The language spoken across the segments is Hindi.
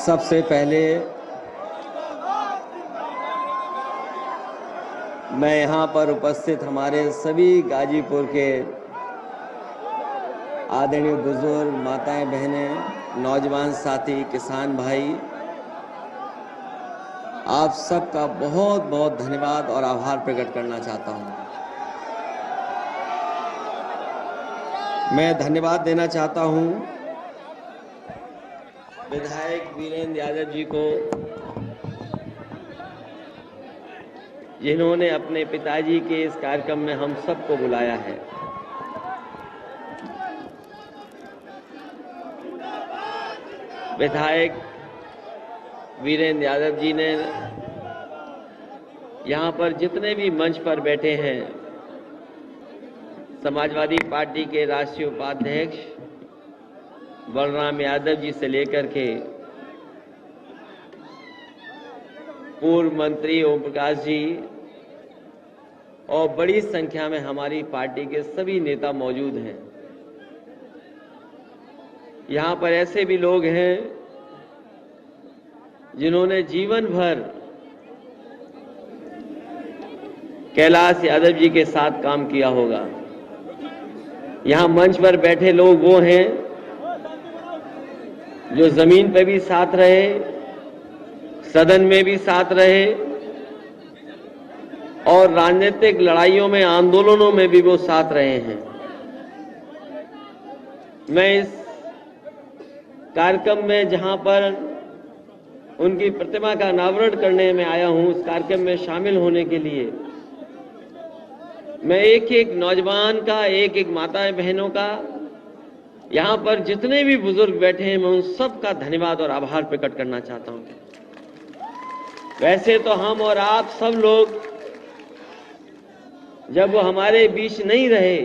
सबसे पहले मैं यहाँ पर उपस्थित हमारे सभी गाजीपुर के आदरणीय बुजुर्ग, माताएं, बहनें, नौजवान साथी, किसान भाई, आप सबका बहुत बहुत धन्यवाद और आभार प्रकट करना चाहता हूँ। मैं धन्यवाद देना चाहता हूँ विधायक वीरेंद्र यादव जी को, जिन्होंने अपने पिताजी के इस कार्यक्रम में हम सबको बुलाया है। विधायक वीरेंद्र यादव जी ने यहाँ पर जितने भी मंच पर बैठे हैं, समाजवादी पार्टी के राष्ट्रीय उपाध्यक्ष बलराम यादव जी से लेकर के पूर्व मंत्री ओम प्रकाश जी और बड़ी संख्या में हमारी पार्टी के सभी नेता मौजूद हैं। यहाँ पर ऐसे भी लोग हैं जिन्होंने जीवन भर कैलाश यादव जी के साथ काम किया होगा। यहाँ मंच पर बैठे लोग वो हैं जो जमीन पे भी साथ रहे, सदन में भी साथ रहे और राजनीतिक लड़ाइयों में, आंदोलनों में भी वो साथ रहे हैं। मैं इस कार्यक्रम में जहां पर उनकी प्रतिमा का अनावरण करने में आया हूं, उस कार्यक्रम में शामिल होने के लिए मैं एक एक नौजवान का, एक एक माताएं बहनों का, यहां पर जितने भी बुजुर्ग बैठे हैं, मैं उन सब का धन्यवाद और आभार प्रकट करना चाहता हूं। वैसे तो हम और आप सब लोग जब वो हमारे बीच नहीं रहे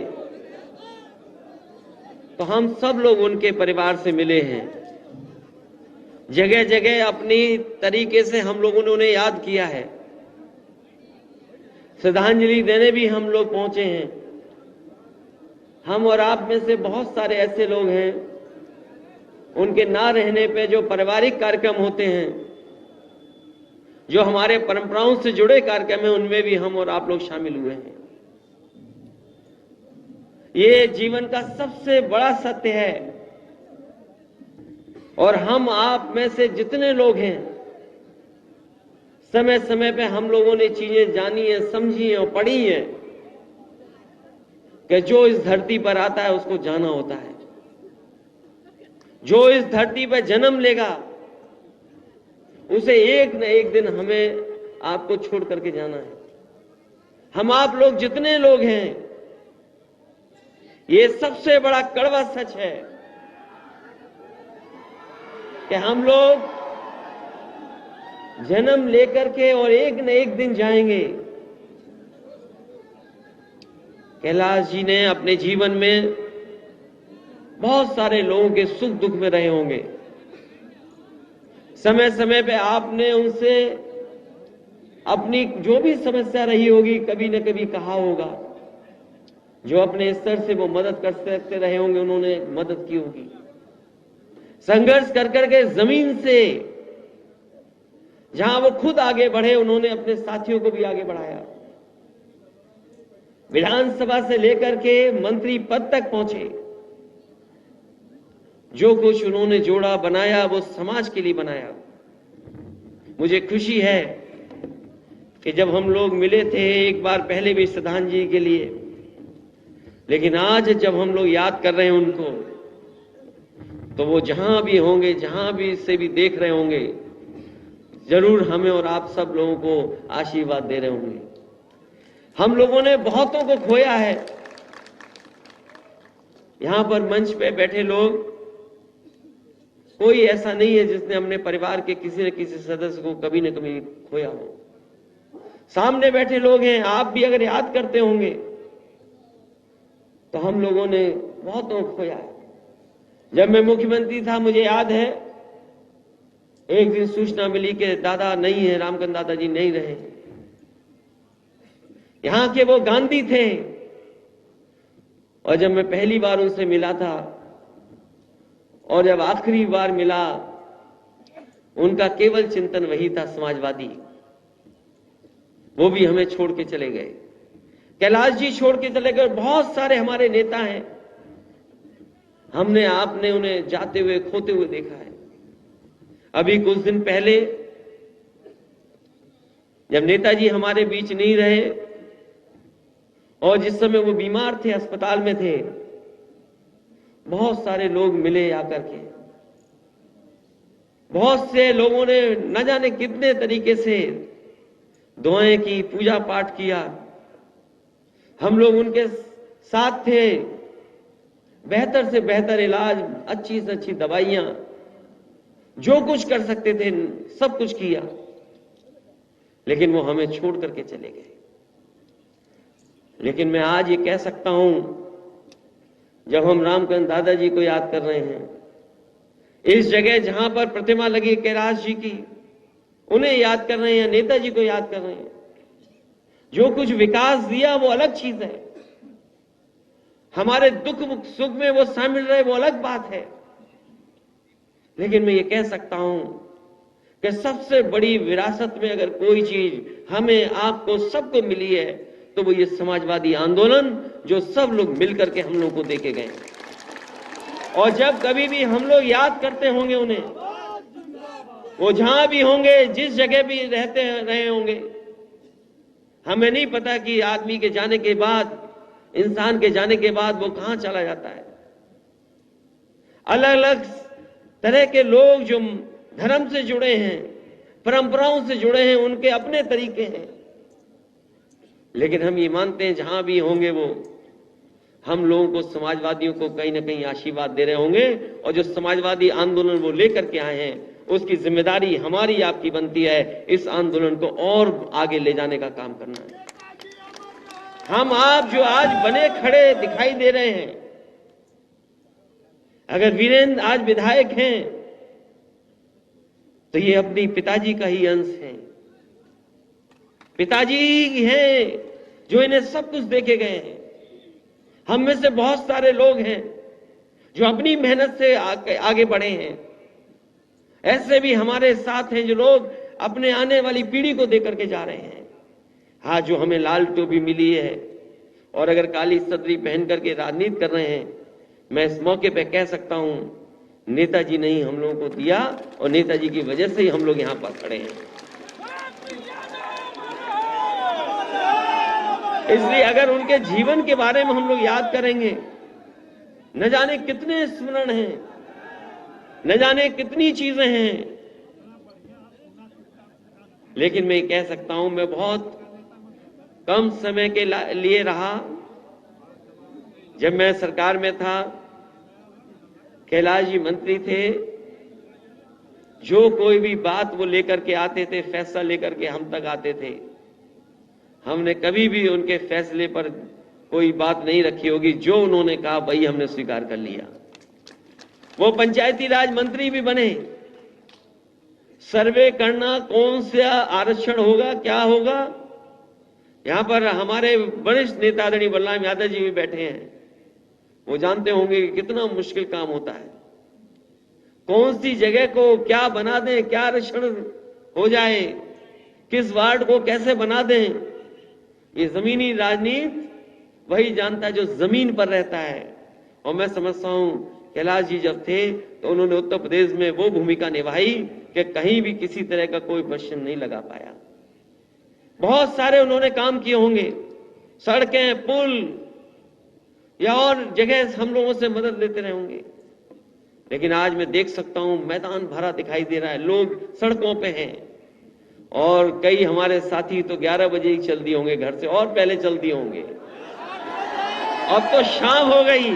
तो हम सब लोग उनके परिवार से मिले हैं। जगह जगह अपनी तरीके से हम लोगों ने उन्हें याद किया है, श्रद्धांजलि देने भी हम लोग पहुंचे हैं। हम और आप में से बहुत सारे ऐसे लोग हैं, उनके ना रहने पे जो पारिवारिक कार्यक्रम होते हैं, जो हमारे परंपराओं से जुड़े कार्यक्रम हैं, उनमें भी हम और आप लोग शामिल हुए हैं। ये जीवन का सबसे बड़ा सत्य है और हम आप में से जितने लोग हैं, समय समय पे हम लोगों ने चीजें जानी है, समझी है और पढ़ी है कि जो इस धरती पर आता है उसको जाना होता है। जो इस धरती पर जन्म लेगा उसे एक न एक दिन हमें आपको छोड़ करके जाना है। हम आप लोग जितने लोग हैं, ये सबसे बड़ा कड़वा सच है कि हम लोग जन्म लेकर के और एक न एक दिन जाएंगे। कैलाश जी ने अपने जीवन में बहुत सारे लोगों के सुख दुख में रहे होंगे। समय समय पे आपने उनसे अपनी जो भी समस्या रही होगी, कभी न कभी कहा होगा। जो अपने स्तर से वो मदद कर सकते रहे होंगे, उन्होंने मदद की होगी। संघर्ष कर करके जमीन से जहां वो खुद आगे बढ़े, उन्होंने अपने साथियों को भी आगे बढ़ाया। विधानसभा से लेकर के मंत्री पद तक पहुंचे। जो कुछ उन्होंने जोड़ा, बनाया, वो समाज के लिए बनाया। मुझे खुशी है कि जब हम लोग मिले थे एक बार पहले भी श्रद्धांजलि के लिए, लेकिन आज जब हम लोग याद कर रहे हैं उनको, तो वो जहां भी होंगे, जहां भी से भी देख रहे होंगे, जरूर हमें और आप सब लोगों को आशीर्वाद दे रहे होंगे। हम लोगों ने बहुतों को खोया है। यहां पर मंच पे बैठे लोग, कोई ऐसा नहीं है जिसने अपने परिवार के किसी न किसी सदस्य को कभी न कभी खोया हो। सामने बैठे लोग हैं, आप भी अगर याद करते होंगे तो हम लोगों ने बहुतों को खोया है। जब मैं मुख्यमंत्री था, मुझे याद है एक दिन सूचना मिली कि दादा नहीं है, रामकांत दादाजी नहीं रहे। यहां के वो गांधी थे और जब मैं पहली बार उनसे मिला था और जब आखिरी बार मिला, उनका केवल चिंतन वही था, समाजवादी। वो भी हमें छोड़ के चले गए। कैलाश जी छोड़ के चले गए। बहुत सारे हमारे नेता हैं, आपने उन्हें जाते हुए, खोते हुए देखा है। अभी कुछ दिन पहले जब नेताजी हमारे बीच नहीं रहे और जिस समय वो बीमार थे, अस्पताल में थे, बहुत सारे लोग मिले आकर के। बहुत से लोगों ने न जाने कितने तरीके से दुआएं की, पूजा पाठ किया। हम लोग उनके साथ थे। बेहतर से बेहतर इलाज, अच्छी से अच्छी दवाइयां, जो कुछ कर सकते थे सब कुछ किया, लेकिन वो हमें छोड़ करके चले गए। लेकिन मैं आज ये कह सकता हूं, जब हम रामकरण दादाजी को याद कर रहे हैं, इस जगह जहां पर प्रतिमा लगी कैलाश जी की, उन्हें याद कर रहे हैं, नेताजी को याद कर रहे हैं। जो कुछ विकास दिया वो अलग चीज है, हमारे दुख सुख में वो शामिल रहे वो अलग बात है। लेकिन मैं ये कह सकता हूं कि सबसे बड़ी विरासत में अगर कोई चीज हमें, आपको, सबको मिली है तो वो ये समाजवादी आंदोलन, जो सब लोग मिलकर के हम लोग को देके गए। और जब कभी भी हम लोग याद करते होंगे उन्हें, वो जहां भी होंगे, जिस जगह भी रहते रहे होंगे, हमें नहीं पता कि आदमी के जाने के बाद, इंसान के जाने के बाद वो कहां चला जाता है। अलग अलग तरह के लोग जो धर्म से जुड़े हैं, परंपराओं से जुड़े हैं, उनके अपने तरीके हैं। लेकिन हम ये मानते हैं जहां भी होंगे वो हम लोगों को, समाजवादियों को कहीं ना कहीं आशीर्वाद दे रहे होंगे। और जो समाजवादी आंदोलन वो लेकर के आए हैं, उसकी जिम्मेदारी हमारी, आपकी बनती है इस आंदोलन को और आगे ले जाने का काम करना है। हम आप जो आज बने खड़े दिखाई दे रहे हैं, अगर वीरेंद्र आज विधायक हैं तो ये अपनी पिताजी का ही अंश है। पिताजी हैं जो इन्हें सब कुछ देके गए हैं। हम में से बहुत सारे लोग हैं जो अपनी मेहनत से आगे बढ़े हैं। ऐसे भी हमारे साथ हैं जो लोग अपने आने वाली पीढ़ी को देकर के जा रहे हैं। हाँ, जो हमें लाल टोपी मिली है और अगर काली सदरी पहन करके राजनीति कर रहे हैं, मैं इस मौके पे कह सकता हूं, नेताजी ने ही हम लोगों को दिया और नेताजी की वजह से ही हम लोग यहां पर खड़े हैं। इसलिए अगर उनके जीवन के बारे में हम लोग याद करेंगे, न जाने कितने स्मरण हैं, न जाने कितनी चीजें हैं। लेकिन मैं कह सकता हूं, मैं बहुत कम समय के लिए रहा। जब मैं सरकार में था, कैलाश जी मंत्री थे। जो कोई भी बात वो लेकर के आते थे, फैसला लेकर के हम तक आते थे। हमने कभी भी उनके फैसले पर कोई बात नहीं रखी होगी। जो उन्होंने कहा वही हमने स्वीकार कर लिया। वो पंचायती राज मंत्री भी बने। सर्वे करना, कौन सा आरक्षण होगा, क्या होगा, यहां पर हमारे वरिष्ठ नेता आदरणीय बलराम यादव जी भी बैठे हैं। वो जानते होंगे कि कितना मुश्किल काम होता है। कौन सी जगह को क्या बना दें, क्या आरक्षण हो जाए, किस वार्ड को कैसे बना दें, ये जमीनी राजनीति वही जानता है जो जमीन पर रहता है। और मैं समझता हूं कैलाश जी जब थे तो उन्होंने उत्तर प्रदेश में वो भूमिका निभाई कि कहीं भी किसी तरह का कोई क्वेश्चन नहीं लगा पाया। बहुत सारे उन्होंने काम किए होंगे, सड़कें, पुल या और जगह हम लोगों से मदद लेते रहे होंगे। लेकिन आज मैं देख सकता हूं मैदान भरा दिखाई दे रहा है, लोग सड़कों पे हैं। और कई हमारे साथी तो 11 बजे ही चल दिए होंगे घर से, और पहले चल दिए होंगे। अब तो शाम हो गई।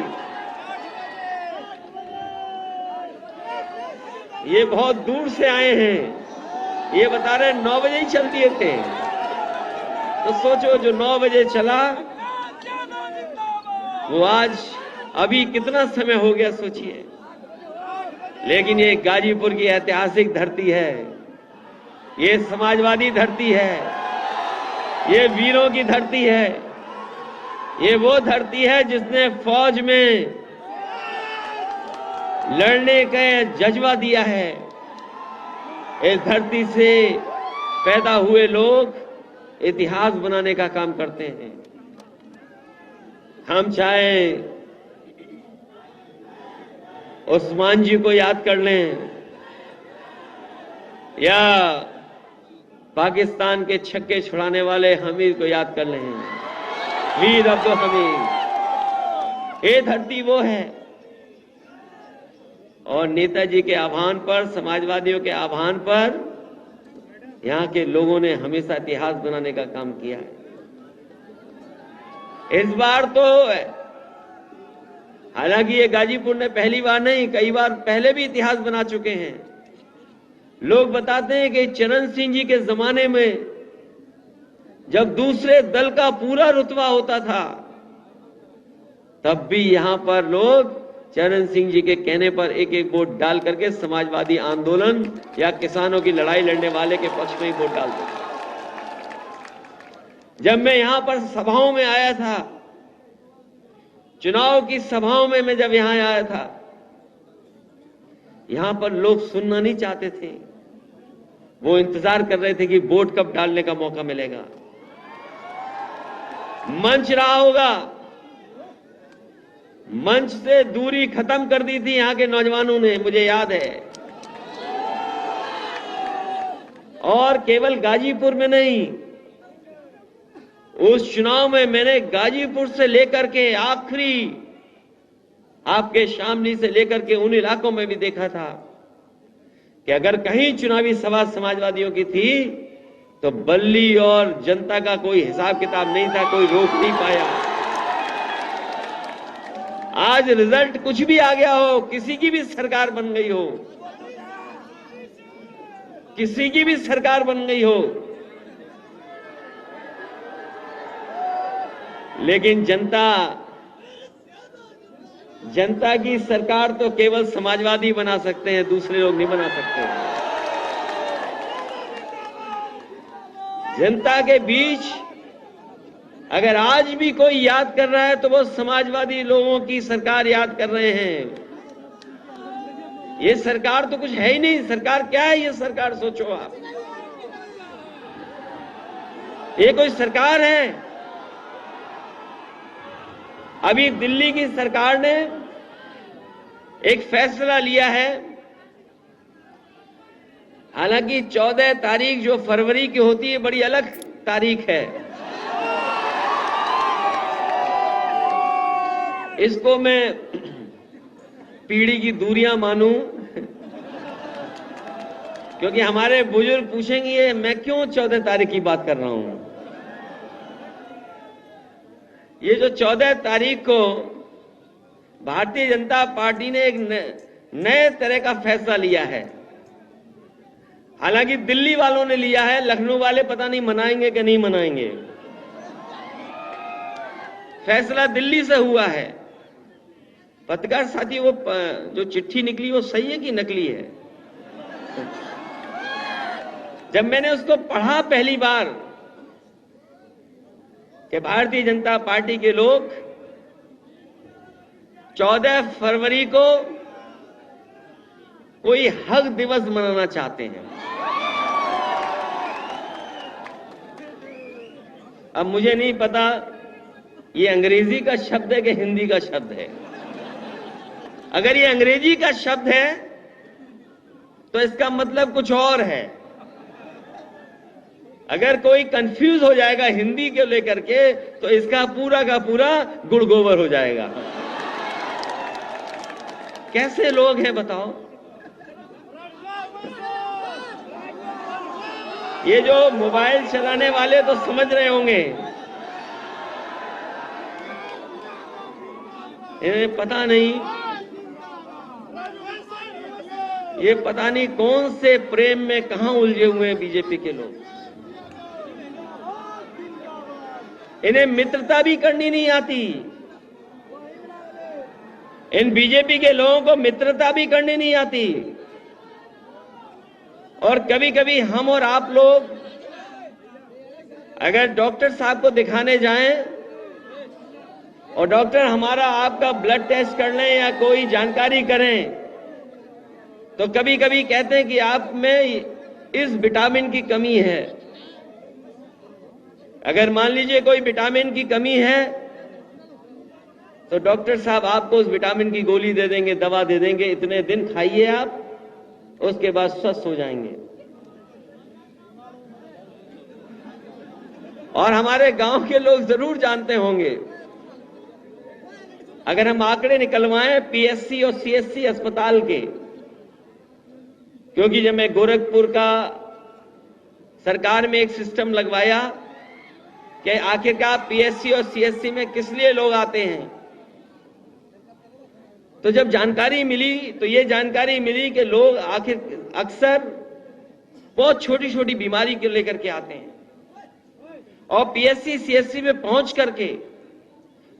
ये बहुत दूर से आए हैं, ये बता रहे 9 बजे ही चल दिए थे। तो सोचो, जो 9 बजे चला वो आज अभी कितना समय हो गया सोचिए। लेकिन ये गाजीपुर की ऐतिहासिक धरती है, ये समाजवादी धरती है, ये वीरों की धरती है, ये वो धरती है जिसने फौज में लड़ने का जज्बा दिया है। इस धरती से पैदा हुए लोग इतिहास बनाने का काम करते हैं। हम चाहे उस्मान जी को याद कर लें या पाकिस्तान के छक्के छुड़ाने वाले हमीद को याद कर लें, वीर अब्दुल हमीद। ये धरती वो है और नेताजी के आह्वान पर, समाजवादियों के आह्वान पर यहां के लोगों ने हमेशा इतिहास बनाने का काम किया है। इस बार तो हालांकि ये गाजीपुर ने पहली बार नहीं, कई बार पहले भी इतिहास बना चुके हैं। लोग बताते हैं कि चरण सिंह जी के जमाने में जब दूसरे दल का पूरा रुतबा होता था तब भी यहां पर लोग चरण सिंह जी के कहने पर एक एक वोट डाल करके समाजवादी आंदोलन या किसानों की लड़ाई लड़ने वाले के पक्ष में ही वोट डालते थे। जब मैं यहां पर सभाओं में आया था, चुनाव की सभाओं में मैं जब यहां आया था, यहां पर लोग सुनना नहीं चाहते थे। वो इंतजार कर रहे थे कि वोट कब डालने का मौका मिलेगा। मंच रहा होगा, मंच से दूरी खत्म कर दी थी यहां के नौजवानों ने, मुझे याद है। और केवल गाजीपुर में नहीं, उस चुनाव में मैंने गाजीपुर से लेकर के आखिरी आपके शामली से लेकर के उन इलाकों में भी देखा था कि अगर कहीं चुनावी सभा समाजवादियों की थी तो बल्ली और जनता का कोई हिसाब किताब नहीं था, कोई रोक नहीं पाया। आज रिजल्ट कुछ भी आ गया हो, किसी की भी सरकार बन गई हो, किसी की भी सरकार बन गई हो, लेकिन जनता की सरकार तो केवल समाजवादी बना सकते हैं, दूसरे लोग नहीं बना सकते। जनता के बीच अगर आज भी कोई याद कर रहा है तो वो समाजवादी लोगों की सरकार याद कर रहे हैं। ये सरकार तो कुछ है ही नहीं। सरकार क्या है ये सरकार, सोचो आप। ये कोई सरकार है? अभी दिल्ली की सरकार ने एक फैसला लिया है, हालांकि 14 तारीख जो फरवरी की होती है बड़ी अलग तारीख है। इसको मैं पीढ़ी की दूरियां मानूं क्योंकि हमारे बुजुर्ग पूछेंगे मैं क्यों 14 तारीख की बात कर रहा हूं। ये जो 14 तारीख को भारतीय जनता पार्टी ने एक नए तरह का फैसला लिया है। हालांकि दिल्ली वालों ने लिया है, लखनऊ वाले पता नहीं मनाएंगे कि नहीं मनाएंगे। फैसला दिल्ली से हुआ है। पत्रकार साथी, वो जो चिट्ठी निकली वो सही है कि नकली है? जब मैंने उसको पढ़ा पहली बार कि भारतीय जनता पार्टी के लोग 14 फरवरी को कोई हक दिवस मनाना चाहते हैं। अब मुझे नहीं पता ये अंग्रेजी का शब्द है कि हिंदी का शब्द है। अगर ये अंग्रेजी का शब्द है तो इसका मतलब कुछ और है। अगर कोई कंफ्यूज हो जाएगा हिंदी को लेकर के तो इसका पूरा का पूरा गुड़ गोबर हो जाएगा। कैसे लोग हैं बताओ? ये जो मोबाइल चलाने वाले तो समझ रहे होंगे, इन्हें पता नहीं, ये पता नहीं कौन से प्रेम में कहां उलझे हुए हैं बीजेपी के लोग। इन्हें मित्रता भी करनी नहीं आती। इन बीजेपी के लोगों को मित्रता भी करनी नहीं आती। और कभी कभी हम और आप लोग अगर डॉक्टर साहब को दिखाने जाएं और डॉक्टर हमारा आपका ब्लड टेस्ट कर लें या कोई जानकारी करें तो कभी कभी कहते हैं कि आप में इस विटामिन की कमी है। अगर मान लीजिए कोई विटामिन की कमी है तो डॉक्टर साहब आपको उस विटामिन की गोली दे देंगे, दवा दे देंगे, इतने दिन खाइए आप, उसके बाद स्वस्थ हो जाएंगे। और हमारे गांव के लोग जरूर जानते होंगे, अगर हम आंकड़े निकलवाएं पीएससी और सीएससी अस्पताल के, क्योंकि जब मैं गोरखपुर का सरकार में एक सिस्टम लगवाया कि आखिरकार पीएससी और सीएससी में किस लिए लोग आते हैं, तो जब जानकारी मिली तो ये जानकारी मिली कि लोग आखिर अक्सर बहुत छोटी छोटी बीमारी को लेकर के आते हैं और पीएससी सीएससी में पहुंच करके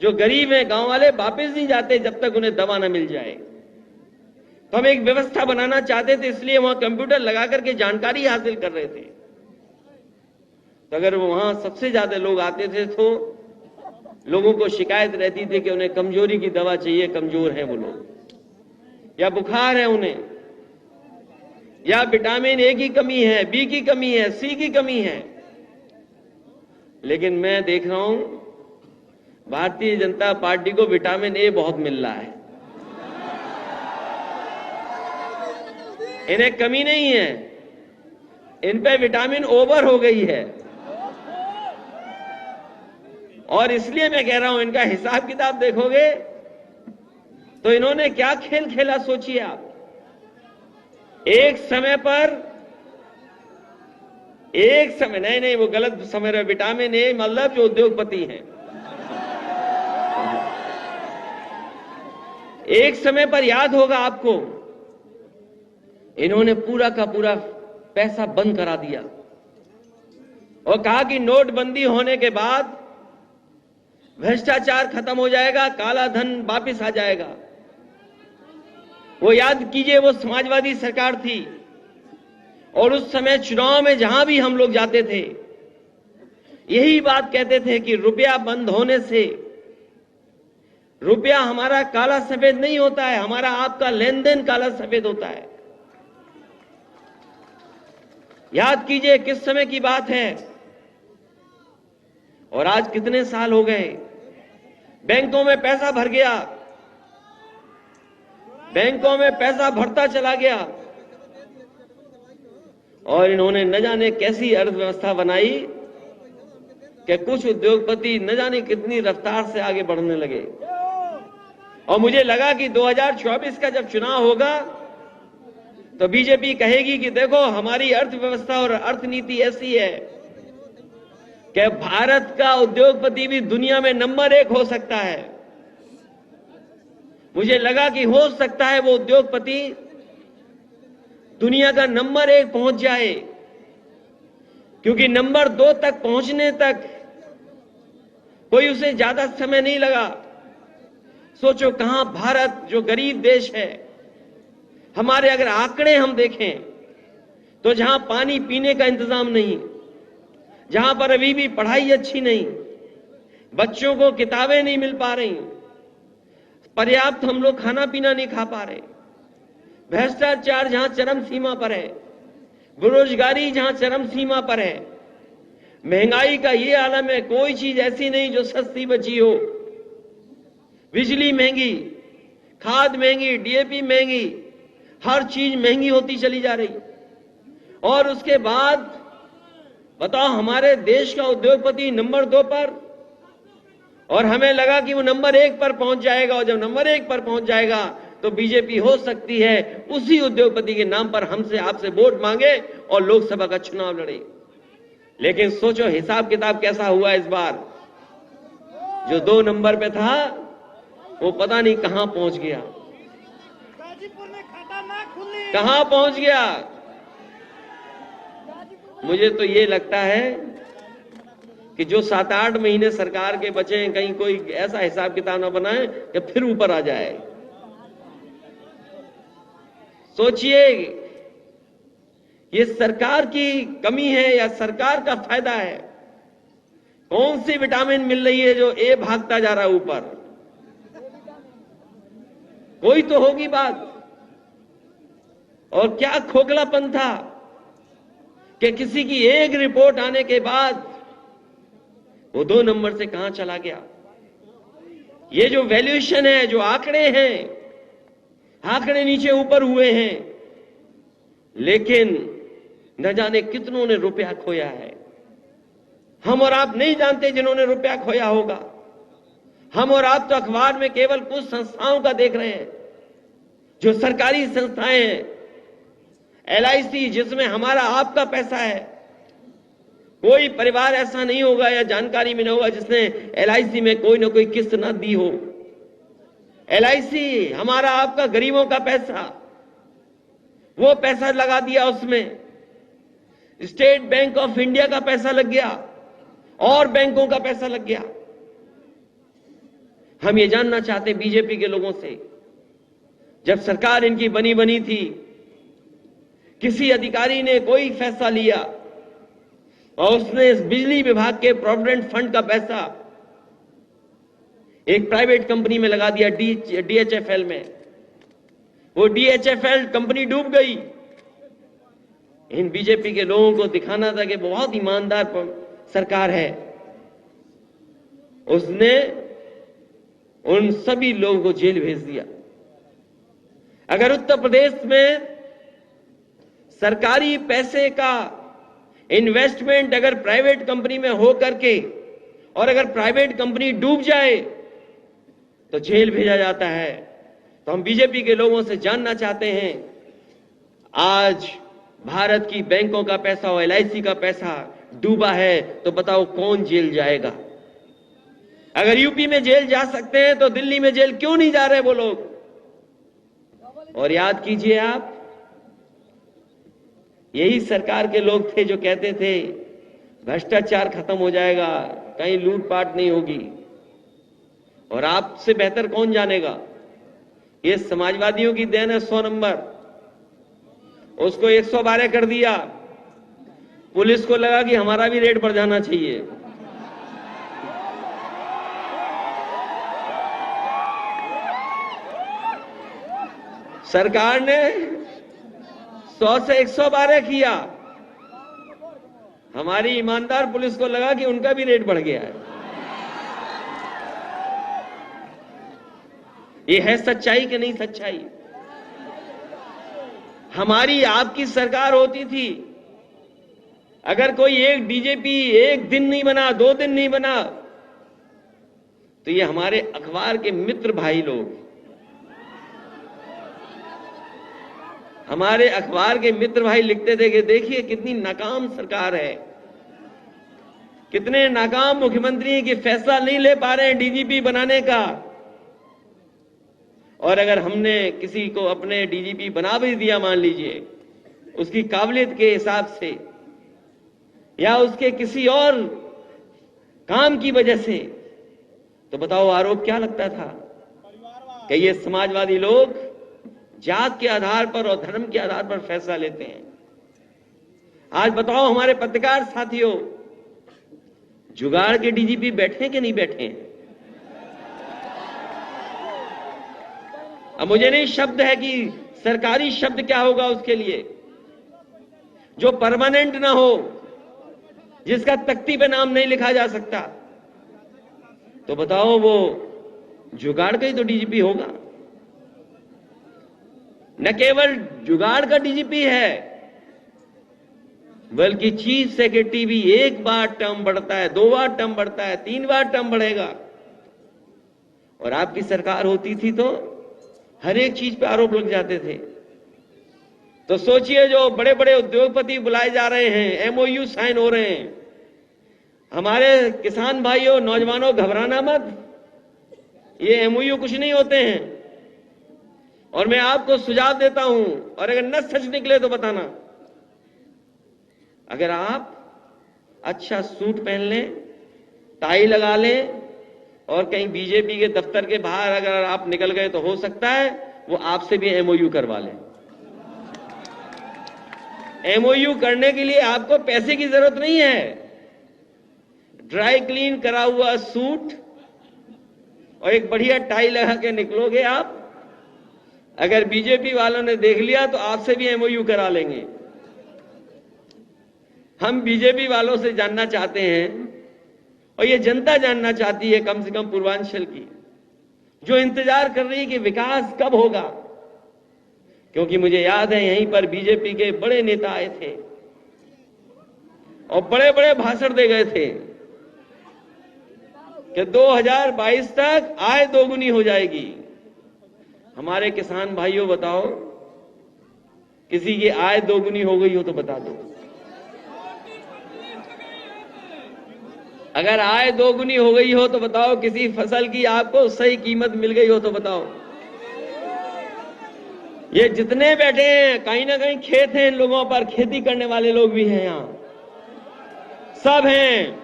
जो गरीब हैं गांव वाले वापस नहीं जाते जब तक उन्हें दवा न मिल जाए। तो हम एक व्यवस्था बनाना चाहते थे, इसलिए वहां कंप्यूटर लगा करके जानकारी हासिल कर रहे थे। तो अगर वहां सबसे ज्यादा लोग आते थे तो लोगों को शिकायत रहती थी कि उन्हें कमजोरी की दवा चाहिए, कमजोर हैं वो लोग, या बुखार है उन्हें, या विटामिन ए की कमी है, बी की कमी है, सी की कमी है। लेकिन मैं देख रहा हूं भारतीय जनता पार्टी को विटामिन ए बहुत मिल रहा है, इन्हें कमी नहीं है, इन पे विटामिन ओवर हो गई है। और इसलिए मैं कह रहा हूं इनका हिसाब किताब देखोगे तो इन्होंने क्या खेल खेला सोचिए आप। एक समय नहीं वो गलत समझ रहे, विटामिन ए मतलब जो उद्योगपति हैं, एक समय पर याद होगा आपको इन्होंने पूरा का पूरा पैसा बंद करा दिया और कहा कि नोटबंदी होने के बाद भ्रष्टाचार खत्म हो जाएगा, काला धन वापस आ जाएगा। वो याद कीजिए वो समाजवादी सरकार थी और उस समय चुनाव में जहां भी हम लोग जाते थे यही बात कहते थे कि रुपया बंद होने से रुपया हमारा काला सफेद नहीं होता है, हमारा आपका लेन देन काला सफेद होता है। याद कीजिए किस समय की बात है। और आज कितने साल हो गए, बैंकों में पैसा भर गया, बैंकों में पैसा भरता चला गया और इन्होंने न जाने कैसी अर्थव्यवस्था बनाई कि कुछ उद्योगपति न जाने कितनी रफ्तार से आगे बढ़ने लगे। और मुझे लगा कि 2024 का जब चुनाव होगा तो बीजेपी कहेगी कि देखो हमारी अर्थव्यवस्था और अर्थनीति ऐसी है कि भारत का उद्योगपति भी दुनिया में नंबर 1 हो सकता है। मुझे लगा कि हो सकता है वो उद्योगपति दुनिया का नंबर 1 पहुंच जाए, क्योंकि नंबर 2 तक पहुंचने तक कोई उसे ज्यादा समय नहीं लगा। सोचो कहां भारत जो गरीब देश है, हमारे अगर आंकड़े हम देखें तो जहां पानी पीने का इंतजाम नहीं, जहां पर अभी भी पढ़ाई अच्छी नहीं, बच्चों को किताबें नहीं मिल पा रही, पर्याप्त हम लोग खाना पीना नहीं खा पा रहे, भ्रष्टाचार जहां चरम सीमा पर है, बेरोजगारी जहां चरम सीमा पर है, महंगाई का ये आलम है, कोई चीज ऐसी नहीं जो सस्ती बची हो, बिजली महंगी, खाद महंगी, डीएपी महंगी, हर चीज महंगी होती चली जा रही। और उसके बाद बताओ हमारे देश का उद्योगपति नंबर 2 पर, और हमें लगा कि वो नंबर 1 पर पहुंच जाएगा, और जब नंबर 1 पर पहुंच जाएगा तो बीजेपी हो सकती है उसी उद्योगपति के नाम पर हमसे आपसे वोट मांगे और लोकसभा का चुनाव लड़े। लेकिन सोचो हिसाब किताब कैसा हुआ इस बार। जो 2 नंबर पे था वो पता नहीं कहां पहुंच गया, कहां पहुंच गया। मुझे तो ये लगता है कि जो 7-8 महीने सरकार के बचे हैं, कहीं कोई ऐसा हिसाब किताब ना बनाए कि फिर ऊपर आ जाए। सोचिए ये सरकार की कमी है या सरकार का फायदा है? कौन सी विटामिन मिल रही है जो ए भागता जा रहा है ऊपर? कोई तो होगी बात। और क्या खोखलापन था कि किसी की एक रिपोर्ट आने के बाद वो 2 नंबर से कहां चला गया। ये जो वैल्यूएशन है, जो आंकड़े हैं, आंकड़े नीचे ऊपर हुए हैं, लेकिन न जाने कितनों ने रुपया खोया है। हम और आप नहीं जानते जिन्होंने रुपया खोया होगा। हम और आप तो अखबार में केवल कुछ संस्थाओं का देख रहे हैं, जो सरकारी संस्थाएं हैं। LIC, जिसमें हमारा आपका पैसा है। कोई परिवार ऐसा नहीं होगा या जानकारी में नहीं होगा जिसने LIC में कोई ना कोई किस्त ना दी हो। LIC हमारा आपका गरीबों का पैसा, वो पैसा लगा दिया उसमें। स्टेट बैंक ऑफ इंडिया का पैसा लग गया और बैंकों का पैसा लग गया। हम ये जानना चाहते बीजेपी के लोगों से, जब सरकार इनकी बनी थी, किसी अधिकारी ने कोई फैसला लिया और उसने इस बिजली विभाग के प्रोविडेंट फंड का पैसा एक प्राइवेट कंपनी में लगा दिया, DHFL में। वो DHFL कंपनी डूब गई। इन बीजेपी के लोगों को दिखाना था कि बहुत ईमानदार सरकार है। उसने उन सभी लोगों को जेल भेज दिया। अगर उत्तर प्रदेश में सरकारी पैसे का इन्वेस्टमेंट अगर प्राइवेट कंपनी में हो करके और अगर प्राइवेट कंपनी डूब जाए तो जेल भेजा जाता है। तो हम बीजेपी के लोगों से जानना चाहते हैं, आज भारत की बैंकों का पैसा और LIC का पैसा डूबा है तो बताओ कौन जेल जाएगा। अगर यूपी में जेल जा सकते हैं तो दिल्ली में जेल क्यों नहीं जा रहे वो लोग। और याद कीजिए आप, यही सरकार के लोग थे जो कहते थे भ्रष्टाचार खत्म हो जाएगा, कहीं लूटपाट नहीं होगी। और आपसे बेहतर कौन जानेगा, ये समाजवादियों की देन है 100 नंबर। उसको 112 कर दिया। पुलिस को लगा कि हमारा भी रेट बढ़ जाना चाहिए। सरकार ने 100 से 112 किया। हमारी ईमानदार पुलिस को लगा कि उनका भी रेट बढ़ गया है। ये है सच्चाई कि नहीं सच्चाई। हमारी आपकी सरकार होती थी, अगर कोई एक DGP एक दिन नहीं बना, 2 दिन नहीं बना, तो ये हमारे अखबार के मित्र भाई लोग, हमारे अखबार के मित्र भाई लिखते थे कि देखिए कितनी नाकाम सरकार है, कितने नाकाम मुख्यमंत्री की फैसला नहीं ले पा रहे हैं DGP बनाने का। और अगर हमने किसी को अपने DGP बना भी दिया, मान लीजिए उसकी काबिलियत के हिसाब से या उसके किसी और काम की वजह से, तो बताओ आरोप क्या लगता था कि ये समाजवादी लोग जात के आधार पर और धर्म के आधार पर फैसला लेते हैं। आज बताओ हमारे पत्रकार साथियों, जुगाड़ के DGP बैठे कि नहीं बैठे हैं? अब मुझे नहीं शब्द है कि सरकारी शब्द क्या होगा उसके लिए, जो परमानेंट ना हो, जिसका तख्ती पे नाम नहीं लिखा जा सकता, तो बताओ वो जुगाड़ का ही तो DGP होगा। न केवल जुगाड़ का DGP है, बल्कि चीफ सेक्रेटरी भी एक बार टर्म बढ़ता है, 2 बार टर्म बढ़ता है, 3 बार टर्म बढ़ेगा। और आपकी सरकार होती थी तो हर एक चीज पे आरोप लग जाते थे। तो सोचिए, जो बड़े बड़े उद्योगपति बुलाए जा रहे हैं, MOU साइन हो रहे हैं, हमारे किसान भाइयों, नौजवानों, घबराना मत, ये MOU कुछ नहीं होते हैं। और मैं आपको सुझाव देता हूं, और अगर न सच निकले तो बताना, अगर आप अच्छा सूट पहन लें, टाई लगा लें और कहीं बीजेपी के दफ्तर के बाहर अगर आप निकल गए तो हो सकता है वो आपसे भी MOU करवा लें। MOU करने के लिए आपको पैसे की जरूरत नहीं है। ड्राई क्लीन करा हुआ सूट और एक बढ़िया टाई लगा के निकलोगे आप, अगर बीजेपी वालों ने देख लिया तो आपसे भी MOU करा लेंगे। हम बीजेपी वालों से जानना चाहते हैं और ये जनता जानना चाहती है, कम से कम पूर्वांचल की, जो इंतजार कर रही है कि विकास कब होगा। क्योंकि मुझे याद है यहीं पर बीजेपी के बड़े नेता आए थे और बड़े बड़े भाषण दे गए थे कि 2022 तक आय दोगुनी हो जाएगी। हमारे किसान भाइयों बताओ, किसी की आय दोगुनी हो गई हो तो बता दो। अगर आय दोगुनी हो गई हो तो बताओ, किसी फसल की आपको सही कीमत मिल गई हो तो बताओ। ये जितने बैठे हैं कहीं ना कहीं खेत हैं इन लोगों पर, खेती करने वाले लोग भी हैं यहां, सब हैं।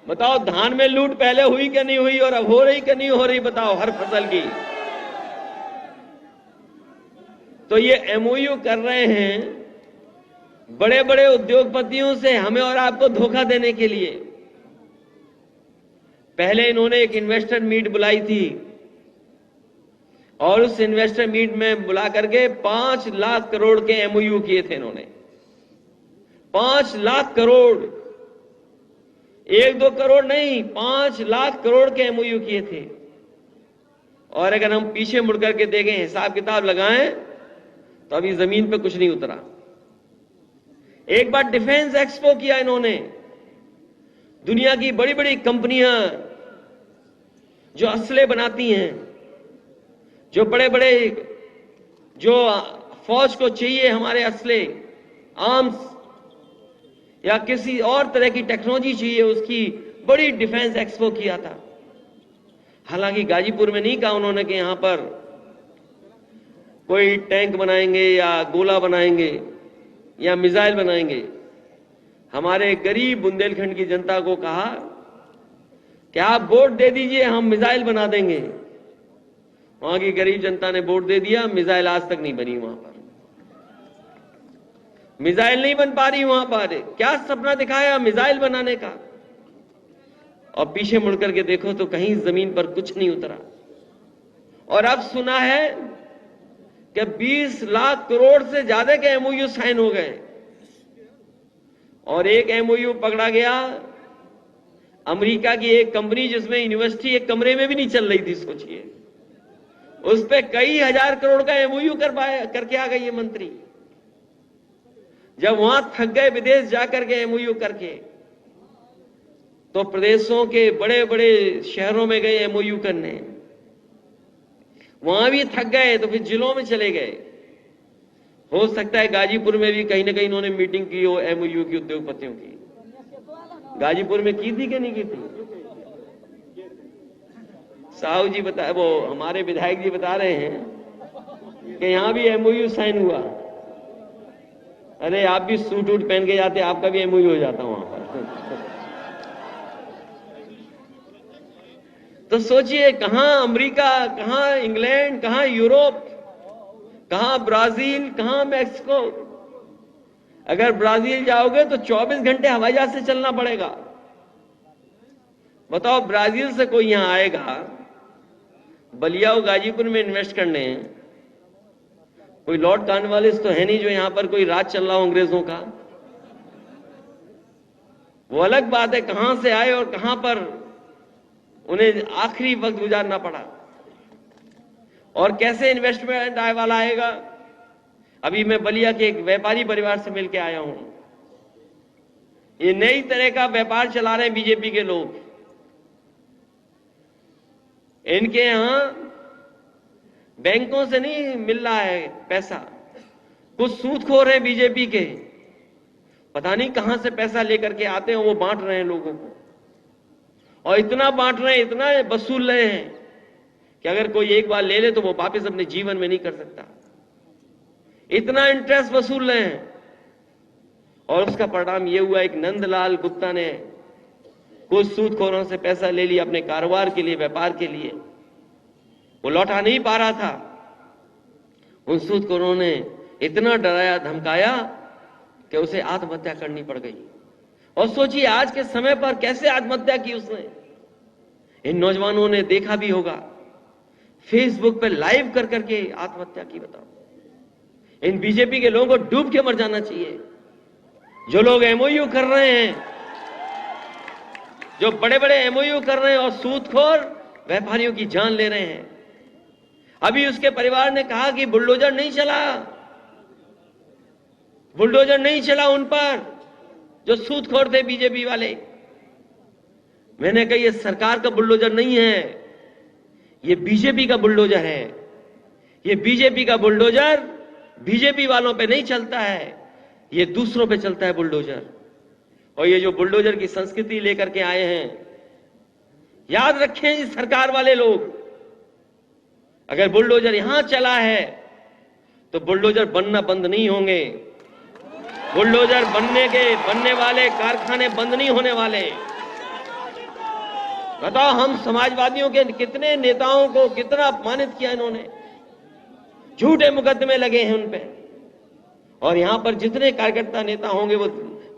बताओ धान में लूट पहले हुई कि नहीं हुई और अब हो रही कि नहीं हो रही, बताओ हर फसल की। तो ये एमओयू कर रहे हैं बड़े बड़े उद्योगपतियों से हमें और आपको धोखा देने के लिए। पहले इन्होंने एक इन्वेस्टर मीट बुलाई थी और उस इन्वेस्टर मीट में बुला करके 5 लाख करोड़ के एमओयू किए थे इन्होंने। 5 लाख करोड़, 1-2 करोड़ नहीं, 5 लाख करोड़ के एमओयू किए थे। और अगर हम पीछे मुड़ करके देखें, हिसाब किताब लगाएं, तो अभी जमीन पे कुछ नहीं उतरा। एक बार डिफेंस एक्सपो किया इन्होंने, दुनिया की बड़ी बड़ी कंपनियां जो असले बनाती हैं, जो बड़े बड़े, जो फौज को चाहिए हमारे असले, आर्म्स या किसी और तरह की टेक्नोलॉजी चाहिए, उसकी बड़ी डिफेंस एक्सपो किया था। हालांकि गाजीपुर में नहीं कहा उन्होंने कि यहां पर कोई टैंक बनाएंगे या गोला बनाएंगे या मिसाइल बनाएंगे। हमारे गरीब बुंदेलखंड की जनता को कहा कि आप वोट दे दीजिए, हम मिसाइल बना देंगे। वहां की गरीब जनता ने वोट दे दिया, मिसाइल आज तक नहीं बनी वहां पर, मिसाइल नहीं बन पा रही वहां पर। क्या सपना दिखाया मिसाइल बनाने का, और पीछे मुड़ करके देखो तो कहीं जमीन पर कुछ नहीं उतरा। और अब सुना है कि 20 लाख करोड़ से ज्यादा के एमओयू साइन हो गए और एक एमओयू पकड़ा गया अमेरिका की एक कंपनी, जिसमें यूनिवर्सिटी एक कमरे में भी नहीं चल रही थी। सोचिए, उस पे कई हजार करोड़ का एमओयू करके आ गई ये मंत्री। जब वहां थक गए विदेश जाकर के एमओयू करके, तो प्रदेशों के बड़े बड़े शहरों में गए एमओयू करने, वहां भी थक गए तो फिर जिलों में चले गए। हो सकता है गाजीपुर में भी कहीं ना कहीं इन्होंने मीटिंग की हो एमओयू की, उद्योगपतियों की। गाजीपुर में की थी कि नहीं की थी? साहू जी बता, वो हमारे विधायक जी बता रहे हैं कि यहां भी एमओयू साइन हुआ। अरे आप भी सूट वूट पहन के जाते, आपका भी एमओयू हो जाता वहां पर। तो सोचिए, कहां अमेरिका, कहां इंग्लैंड, कहां यूरोप, कहां ब्राजील, कहां मैक्सिको। अगर ब्राजील जाओगे तो 24 घंटे हवाई जहाज से चलना पड़ेगा। बताओ, ब्राजील से कोई यहां आएगा बलिया गाजीपुर में इन्वेस्ट करने, कोई लॉर्ड कॉर्नवालिस तो है नहीं जो यहां पर कोई राज चल रहा हो अंग्रेजों का। वो अलग बात है कहां से आए और कहां पर उन्हें आखिरी वक्त गुजारना पड़ा और कैसे इन्वेस्टमेंट आय वाला आएगा। अभी मैं बलिया के एक व्यापारी परिवार से मिलकर आया हूं। ये नई तरह का व्यापार चला रहे हैं बीजेपी के लोग। इनके यहां बैंकों से नहीं मिल रहा है पैसा, कुछ सूदखोर हैं बीजेपी के, पता नहीं कहां से पैसा लेकर के आते हैं, वो बांट रहे हैं लोगों को। और इतना बांट रहे हैं, इतना वसूल रहे हैं कि अगर कोई एक बार ले ले तो वो वापस अपने जीवन में नहीं कर सकता। इतना इंटरेस्ट वसूल रहे हैं। और उसका परिणाम यह हुआ, एक नंदलाल गुप्ता ने कुछ सूदखोरों से पैसा ले लिया अपने कारोबार के लिए, व्यापार के लिए। वो लौटा नहीं पा रहा था। उन सूदखोरों ने इतना डराया धमकाया कि उसे आत्महत्या करनी पड़ गई। और सोचिए आज के समय पर कैसे आत्महत्या की उसने। इन नौजवानों ने देखा भी होगा, फेसबुक पे लाइव कर करके आत्महत्या की। बताओ, इन बीजेपी के लोगों को डूब के मर जाना चाहिए। जो लोग एमओयू कर रहे हैं, जो बड़े बड़े एमओयू कर रहे हैं और सूदखोर व्यापारियों की जान ले रहे हैं। अभी उसके परिवार ने कहा कि बुलडोजर नहीं चला, बुलडोजर नहीं चला उन पर जो सूदखोर थे बीजेपी वाले। मैंने कहा ये सरकार का बुलडोजर नहीं है, ये बीजेपी का बुलडोजर है। ये बीजेपी का बुलडोजर बीजेपी वालों पे नहीं चलता है, ये दूसरों पे चलता है बुलडोजर। और ये जो बुलडोजर की संस्कृति लेकर के आए हैं, याद रखें इस सरकार वाले लोग, अगर बुलडोजर यहां चला है तो बुलडोजर बनना बंद नहीं होंगे। बुलडोजर बनने वाले कारखाने बंद नहीं होने वाले। बताओ, हम समाजवादियों के कितने नेताओं को कितना अपमानित किया इन्होंने, झूठे मुकदमे लगे हैं उन पे। और यहां पर जितने कार्यकर्ता नेता होंगे वो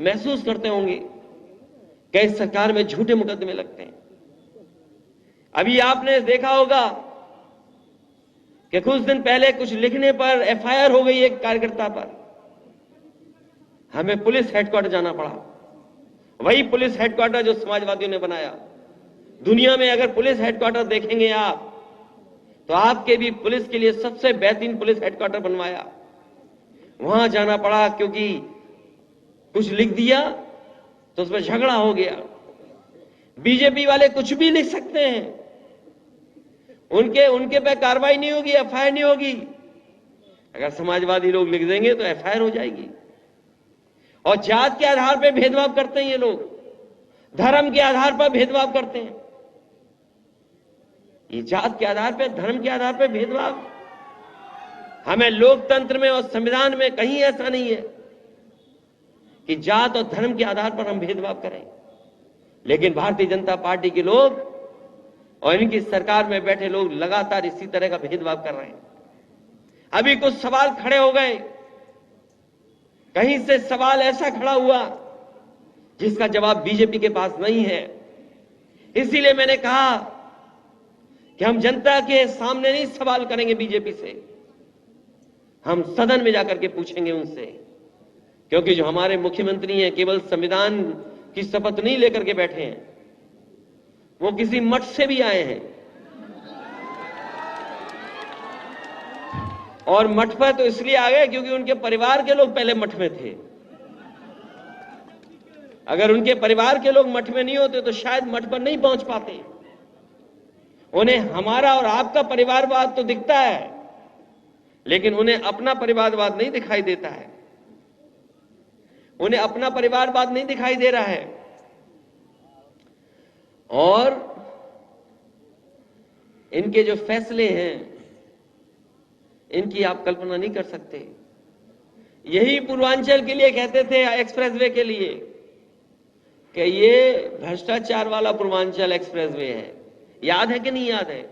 महसूस करते होंगे कि इस सरकार में झूठे मुकदमे लगते हैं। अभी आपने देखा होगा कि कुछ दिन पहले कुछ लिखने पर एफआईआर हो गई एक कार्यकर्ता पर, हमें पुलिस हेडक्वार्टर जाना पड़ा। वही पुलिस हेडक्वार्टर जो समाजवादियों ने बनाया। दुनिया में अगर पुलिस हेडक्वार्टर देखेंगे आप, तो आपके भी पुलिस के लिए सबसे बेहतरीन पुलिस हेडक्वार्टर बनवाया। वहां जाना पड़ा क्योंकि कुछ लिख दिया तो उसमें झगड़ा हो गया। बीजेपी वाले कुछ भी लिख सकते हैं, उनके पे कार्रवाई नहीं होगी, एफआईआर नहीं होगी। अगर समाजवादी लोग लिख देंगे तो एफआईआर हो जाएगी। और जात के आधार पर भेदभाव करते हैं ये लोग, धर्म के आधार पर भेदभाव करते हैं। ये जात के आधार पर, धर्म के आधार पर भेदभाव हमें लोकतंत्र में और संविधान में कहीं ऐसा नहीं है कि जात और धर्म के आधार पर हम भेदभाव करें। लेकिन भारतीय जनता पार्टी के लोग और इनकी सरकार में बैठे लोग लगातार इसी तरह का भेदभाव कर रहे हैं। अभी कुछ सवाल खड़े हो गए, कहीं से सवाल ऐसा खड़ा हुआ जिसका जवाब बीजेपी के पास नहीं है। इसीलिए मैंने कहा कि हम जनता के सामने नहीं सवाल करेंगे बीजेपी से, हम सदन में जाकर के पूछेंगे उनसे। क्योंकि जो हमारे मुख्यमंत्री हैं केवल संविधान की शपथ नहीं लेकर के बैठे हैं, वो किसी मठ से भी आए हैं। और मठ पर तो इसलिए आ गए क्योंकि उनके परिवार के लोग पहले मठ में थे। अगर उनके परिवार के लोग मठ में नहीं होते तो शायद मठ पर नहीं पहुंच पाते। उन्हें हमारा और आपका परिवारवाद तो दिखता है, लेकिन उन्हें अपना परिवारवाद नहीं दिखाई देता है। उन्हें अपना परिवारवाद नहीं दिखाई दे रहा है। और इनके जो फैसले हैं, इनकी आप कल्पना नहीं कर सकते। यही पूर्वांचल के लिए कहते थे, एक्सप्रेसवे के लिए, कि ये भ्रष्टाचार वाला पूर्वांचल एक्सप्रेसवे है। याद है कि नहीं याद है?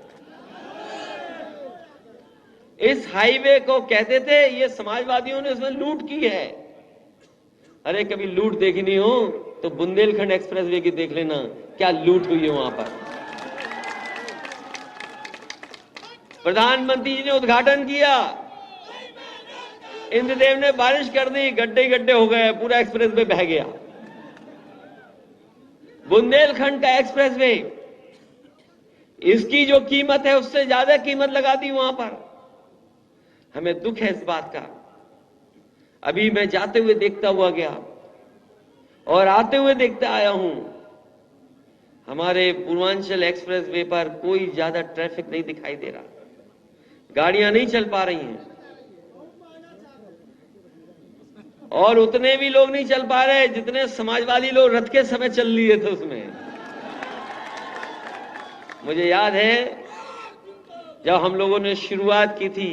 इस हाईवे को कहते थे ये समाजवादियों ने उसमें लूट की है। अरे कभी लूट देखनी हो तो बुंदेलखंड एक्सप्रेसवे की देख लेना, क्या लूट हुई है वहां पर। प्रधानमंत्री जी ने उद्घाटन किया, इंद्रदेव ने बारिश कर दी, गड्ढे गड्ढे हो गए, पूरा एक्सप्रेसवे बह गया। बुंदेलखंड का एक्सप्रेसवे, इसकी जो कीमत है उससे ज्यादा कीमत लगा दी वहां पर। हमें दुख है इस बात का। अभी मैं जाते हुए देखता हुआ गया और आते हुए देखता आया हूं, हमारे पूर्वांचल एक्सप्रेसवे पर कोई ज्यादा ट्रैफिक नहीं दिखाई दे रहा, गाड़ियां नहीं चल पा रही हैं। और उतने भी लोग नहीं चल पा रहे जितने समाजवादी लोग रथ के समय चल लिए थे उसमें। मुझे याद है जब हम लोगों ने शुरुआत की थी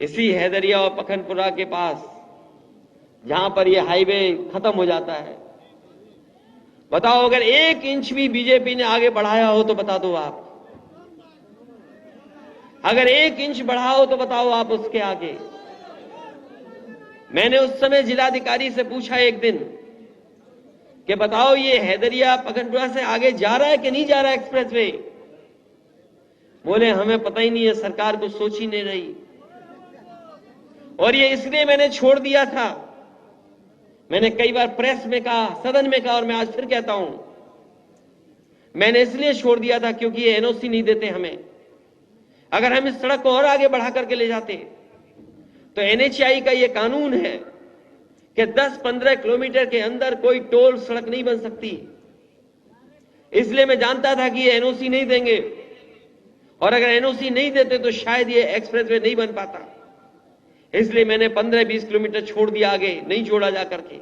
इसी हैदरिया और पखनपुरा के पास, जहां पर यह हाईवे खत्म हो जाता है। बताओ, अगर 1 इंच भी बीजेपी ने आगे बढ़ाया हो तो बता दो आप। अगर 1 इंच बढ़ाओ तो बताओ आप उसके आगे। मैंने उस समय जिलाधिकारी से पूछा एक दिन कि बताओ ये हैदरिया पखनपुरा से आगे जा रहा है कि नहीं जा रहा है एक्सप्रेसवे। बोले हमें पता ही नहीं है, सरकार को सोच ही नहीं रही। और ये इसलिए मैंने छोड़ दिया था, मैंने कई बार प्रेस में कहा, सदन में कहा, और मैं आज फिर कहता हूं, मैंने इसलिए छोड़ दिया था क्योंकि ये एनओसी नहीं देते हमें। अगर हम इस सड़क को और आगे बढ़ा करके ले जाते तो एनएचएआई का ये कानून है कि 10-15 किलोमीटर के अंदर कोई टोल सड़क नहीं बन सकती। इसलिए मैं जानता था कि ये एनओसी नहीं देंगे, और अगर एनओसी नहीं देते तो शायद ये एक्सप्रेसवे नहीं बन पाता। इसलिए मैंने 15-20 किलोमीटर छोड़ दिया, आगे नहीं जोड़ा जा करके,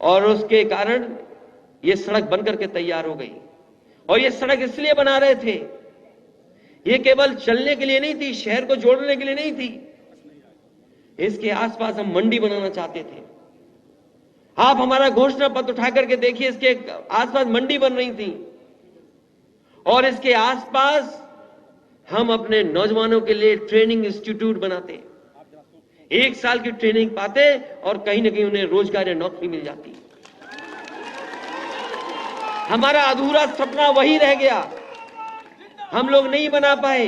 और उसके कारण ये सड़क बनकर के तैयार हो गई। और ये सड़क इसलिए बना रहे थे, ये केवल चलने के लिए नहीं थी, शहर को जोड़ने के लिए नहीं थी, इसके आसपास हम मंडी बनाना चाहते थे। आप हमारा घोषणा पत्र उठा करके देखिए, इसके आसपास मंडी बन रही थी, और इसके आसपास हम अपने नौजवानों के लिए ट्रेनिंग इंस्टीट्यूट बनाते, 1 साल की ट्रेनिंग पाते और कहीं ना कहीं उन्हें रोजगार या नौकरी मिल जाती। हमारा अधूरा सपना वही रह गया, हम लोग नहीं बना पाए।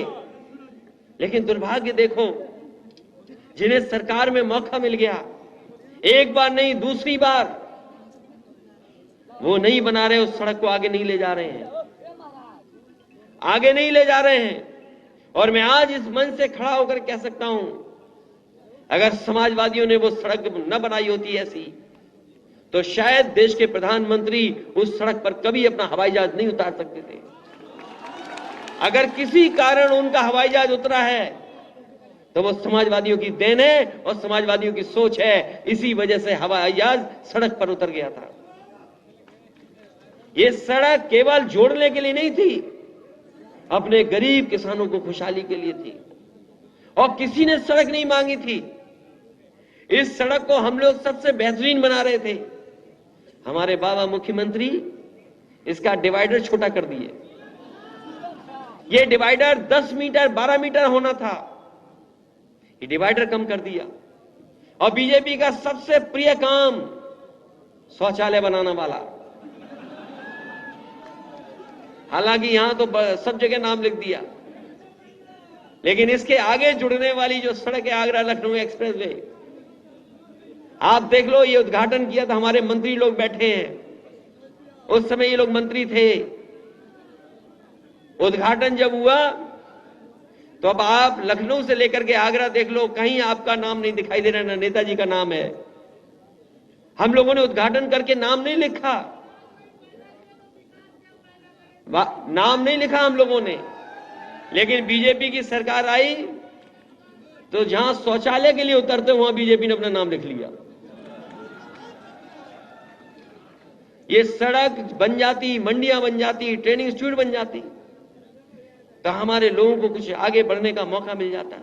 लेकिन दुर्भाग्य देखो, जिन्हें सरकार में मौका मिल गया, एक बार नहीं दूसरी बार, वो नहीं बना रहे, उस सड़क को आगे नहीं ले जा रहे हैं, आगे नहीं ले जा रहे हैं। और मैं आज इस मंच से खड़ा होकर कह सकता हूं, अगर समाजवादियों ने वो सड़क न बनाई होती ऐसी, तो शायद देश के प्रधानमंत्री उस सड़क पर कभी अपना हवाई जहाज नहीं उतार सकते थे। अगर किसी कारण उनका हवाई जहाज उतरा है तो वो समाजवादियों की देन है और समाजवादियों की सोच है। इसी वजह से हवाई जहाज सड़क पर उतर गया था। ये सड़क केवल जोड़ने के लिए नहीं थी, अपने गरीब किसानों को खुशहाली के लिए थी, और किसी ने सड़क नहीं मांगी थी। इस सड़क को हम लोग सबसे बेहतरीन बना रहे थे। हमारे बाबा मुख्यमंत्री इसका डिवाइडर छोटा कर दिए। ये डिवाइडर 10 मीटर 12 मीटर होना था, ये डिवाइडर कम कर दिया। और बीजेपी का सबसे प्रिय काम शौचालय बनाना वाला, हालांकि यहां तो सब जगह नाम लिख दिया, लेकिन इसके आगे जुड़ने वाली जो सड़क है आगरा लखनऊ एक्सप्रेसवे, आप देख लो, ये उद्घाटन किया था, हमारे मंत्री लोग बैठे हैं, उस समय ये लोग मंत्री थे। उद्घाटन जब हुआ तो अब आप लखनऊ से लेकर के आगरा देख लो, कहीं आपका नाम नहीं दिखाई दे रहा, ना नेताजी का नाम है। हम लोगों ने उद्घाटन करके नाम नहीं लिखा, नाम नहीं लिखा हम लोगों ने, लेकिन बीजेपी की सरकार आई तो जहां शौचालय के लिए उतरते वहां बीजेपी ने अपना नाम लिख लिया। ये सड़क बन जाती, मंडियां बन जाती, ट्रेनिंग इंस्टीट्यूट बन जाती, तो हमारे लोगों को कुछ आगे बढ़ने का मौका मिल जाता।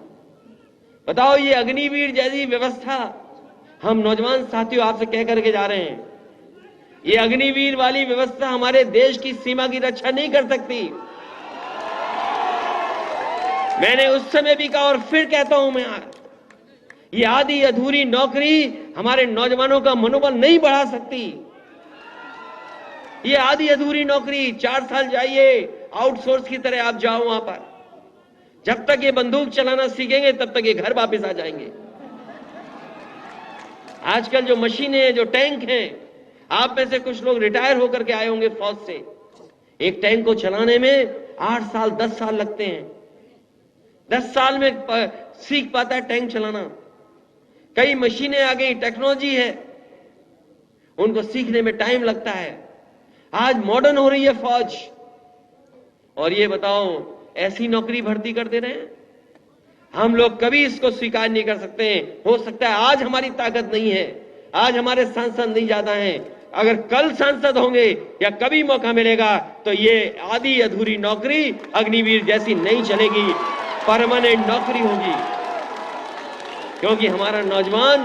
बताओ, ये अग्निवीर जैसी व्यवस्था हम नौजवान साथियों आपसे कह करके जा रहे हैं, ये अग्निवीर वाली व्यवस्था हमारे देश की सीमा की रक्षा नहीं कर सकती। मैंने उस समय भी कहा और फिर कहता हूं मैं, ये आधी अधूरी नौकरी हमारे नौजवानों का मनोबल नहीं बढ़ा सकती। ये आधी अधूरी नौकरी, 4 साल जाइए, आउटसोर्स की तरह आप जाओ वहां पर, जब तक ये बंदूक चलाना सीखेंगे तब तक ये घर वापस आ जाएंगे। आजकल जो मशीनें हैं, जो टैंक हैं, आप में से कुछ लोग रिटायर होकर के आए होंगे फौज से, एक टैंक को चलाने में 8 साल 10 साल लगते हैं। 10 साल में सीख पाता है टैंक चलाना। कई मशीनें आ गई, टेक्नोलॉजी है, उनको सीखने में टाइम लगता है। आज मॉडर्न हो रही है फौज, और ये बताओ ऐसी नौकरी भर्ती कर दे रहे हैं। हम लोग कभी इसको स्वीकार नहीं कर सकते। हो सकता है आज हमारी ताकत नहीं है, आज हमारे सांसद नहीं ज्यादा हैं, अगर कल सांसद होंगे या कभी मौका मिलेगा तो ये आधी अधूरी नौकरी अग्निवीर जैसी नहीं चलेगी, परमानेंट नौकरी होगी। क्योंकि हमारा नौजवान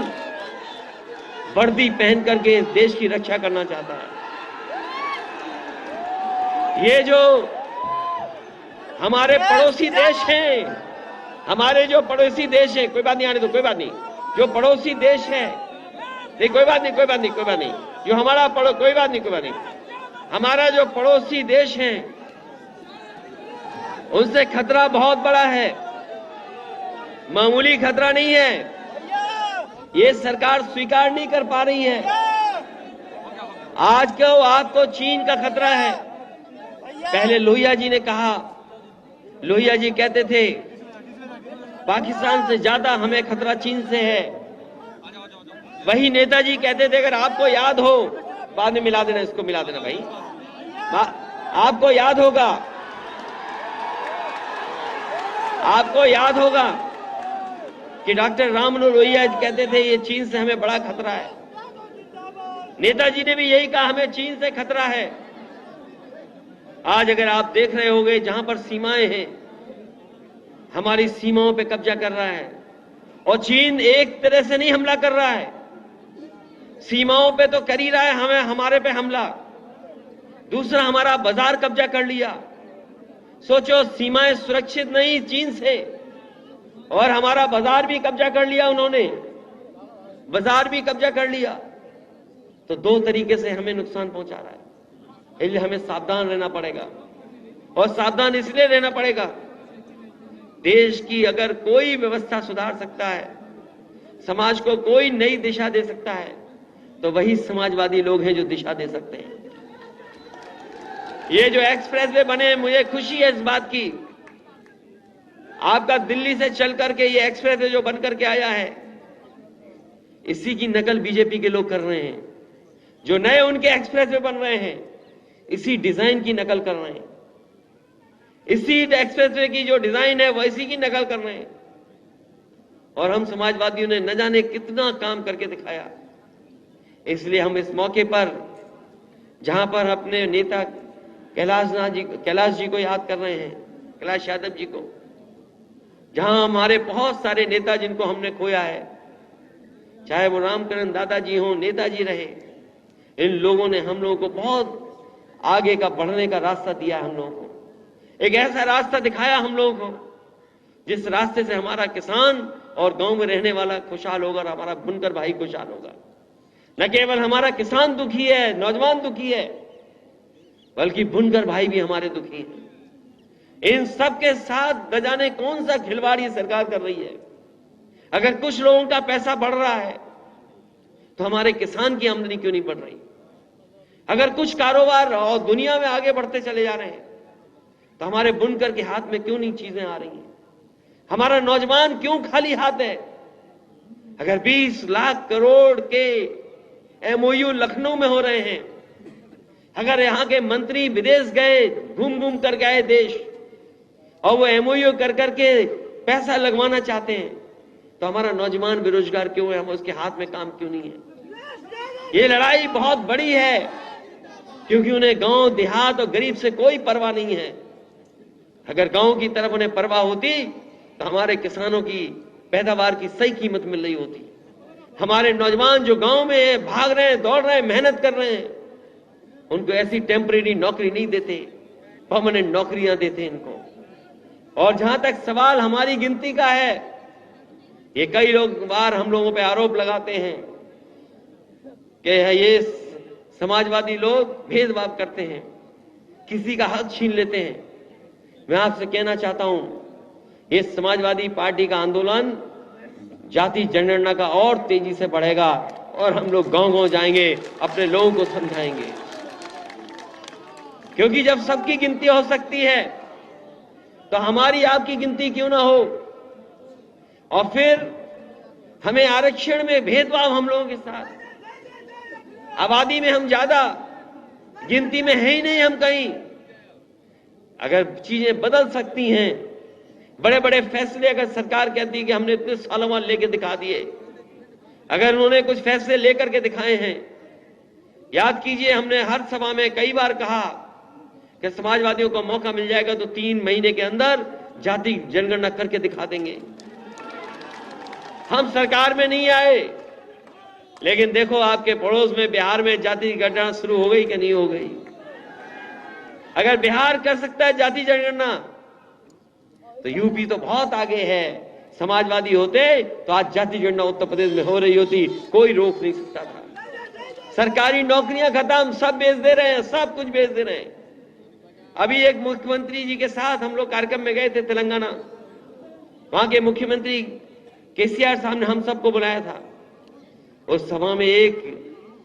वर्दी पहन करके देश की रक्षा करना चाहता है। ये जो हमारे पड़ोसी देश हैं, हमारे जो पड़ोसी देश हैं, कोई बात नहीं, आने दो, कोई बात नहीं, जो पड़ोसी देश है, नहीं कोई बात नहीं, कोई बात नहीं, कोई बात नहीं, जो हमारा कोई बात नहीं, कोई बात नहीं, हमारा जो पड़ोसी देश है उनसे खतरा बहुत बड़ा है, मामूली खतरा नहीं है। ये सरकार स्वीकार नहीं कर पा रही है। आज को आपको चीन का खतरा है। पहले लोहिया जी ने कहा, लोहिया जी कहते थे पाकिस्तान से ज्यादा हमें खतरा चीन से है। वही नेताजी कहते थे, अगर आपको याद हो, बाद में मिला देना, इसको मिला देना भाई, आपको याद होगा कि डॉक्टर राम मनोहर लोहिया कहते थे ये चीन से हमें बड़ा खतरा है। नेताजी ने भी यही कहा, हमें चीन से खतरा है। आज अगर आप देख रहे होंगे, जहां पर सीमाएं हैं, हमारी सीमाओं पे कब्जा कर रहा है। और चीन एक तरह से नहीं हमला कर रहा है, सीमाओं पे तो कर ही रहा है हमारे पे हमला। दूसरा, हमारा बाजार कब्जा कर लिया। सोचो, सीमाएं सुरक्षित नहीं चीन से, और हमारा बाजार भी कब्जा कर लिया उन्होंने, बाजार भी कब्जा कर लिया। तो दो तरीके से हमें नुकसान पहुंचा रहा है। इसलिए हमें सावधान रहना पड़ेगा, और सावधान इसलिए रहना पड़ेगा, देश की अगर कोई व्यवस्था सुधार सकता है, समाज को कोई नई दिशा दे सकता है, तो वही समाजवादी लोग हैं जो दिशा दे सकते हैं। ये जो एक्सप्रेसवे बने, मुझे खुशी है इस बात की। आपका दिल्ली से चल करके ये एक्सप्रेसवे जो बन करके आया है, इसी की नकल बीजेपी के लोग कर रहे हैं। जो नए उनके एक्सप्रेसवे बन रहे हैं, इसी डिजाइन की नकल कर रहे हैं। इसी एक्सप्रेसवे की जो डिजाइन है, वो इसी की नकल कर रहे हैं। और हम समाजवादियों ने न जाने कितना काम करके दिखाया। इसलिए हम इस मौके पर, जहां पर अपने नेता कैलाश जी को याद कर रहे हैं, कैलाश यादव जी को, जहां हमारे बहुत सारे नेता जिनको हमने खोया है, चाहे वो रामकरण दादाजी हों, नेताजी रहे, इन लोगों ने हम लोगों को बहुत आगे का बढ़ने का रास्ता दिया। हम लोगों को एक ऐसा रास्ता दिखाया हम लोगों को, जिस रास्ते से हमारा किसान और गांव में रहने वाला खुशहाल होगा, और हमारा बुनकर भाई खुशहाल होगा। न केवल हमारा किसान दुखी है, नौजवान दुखी है, बल्कि बुनकर भाई भी हमारे दुखी हैं। इन सब के साथ न जाने कौन सा खिलवाड़ ये सरकार कर रही है। अगर कुछ लोगों का पैसा बढ़ रहा है, तो हमारे किसान की आमदनी क्यों नहीं बढ़ रही? अगर कुछ कारोबार और दुनिया में आगे बढ़ते चले जा रहे हैं, तो हमारे बुनकर के हाथ में क्यों नहीं चीजें आ रही हैं? हमारा नौजवान क्यों खाली हाथ है? अगर 20 लाख करोड़ के एमओयू लखनऊ में हो रहे हैं, अगर यहां के मंत्री विदेश गए, घूम घूम कर गए देश, और वो एमओयू कर करके पैसा लगवाना चाहते हैं, तो हमारा नौजवान बेरोजगार क्यों है? हम उसके हाथ में काम क्यों नहीं है? ये लड़ाई बहुत बड़ी है, क्योंकि उन्हें गांव देहात और गरीब से कोई परवाह नहीं है। अगर गांव की तरफ उन्हें परवाह होती, तो हमारे किसानों की पैदावार की सही कीमत मिल रही होती। हमारे नौजवान जो गांव में है, भाग रहे हैं, दौड़ रहे हैं, मेहनत कर रहे हैं, उनको ऐसी टेम्परेरी नौकरी नहीं देते, परमानेंट नौकरियां देते इनको। और जहां तक सवाल हमारी गिनती का है, ये कई लोग बार हम लोगों पे आरोप लगाते हैं कि ये समाजवादी लोग भेदभाव करते हैं, किसी का हक छीन लेते हैं। मैं आपसे कहना चाहता हूं, ये समाजवादी पार्टी का आंदोलन जाति जनगणना का और तेजी से बढ़ेगा, और हम लोग गांव-गांव जाएंगे, अपने लोगों को समझाएंगे। क्योंकि जब सबकी गिनती हो सकती है, तो हमारी आपकी गिनती क्यों ना हो? और फिर हमें आरक्षण में भेदभाव हम लोगों के साथ, आबादी में हम ज्यादा, गिनती में है ही नहीं हम कहीं। अगर चीजें बदल सकती हैं, बड़े बड़े फैसले अगर सरकार कहती है कि हमने इतने सालों में लेके दिखा दिए, अगर उन्होंने कुछ फैसले लेकर के दिखाए हैं, याद कीजिए हमने हर सभा में कई बार कहा कि समाजवादियों को मौका मिल जाएगा तो 3 महीने के अंदर जाति जनगणना करके दिखा देंगे। हम सरकार में नहीं आए, लेकिन देखो आपके पड़ोस में बिहार में जाति जनगणना शुरू हो गई कि नहीं हो गई? अगर बिहार कर सकता है जाति जनगणना, तो यूपी तो बहुत आगे है। समाजवादी होते तो आज जाति जनगणना उत्तर प्रदेश में हो रही होती, कोई रोक नहीं सकता था। सरकारी नौकरियां खत्म, सब बेच दे रहे हैं, सब कुछ बेच दे रहे हैं। अभी एक मुख्यमंत्री जी के साथ हम लोग कार्यक्रम में गए थे तेलंगाना, वहां के मुख्यमंत्री केसीआर साहब ने हम सबको बुलाया था। उस सभा में एक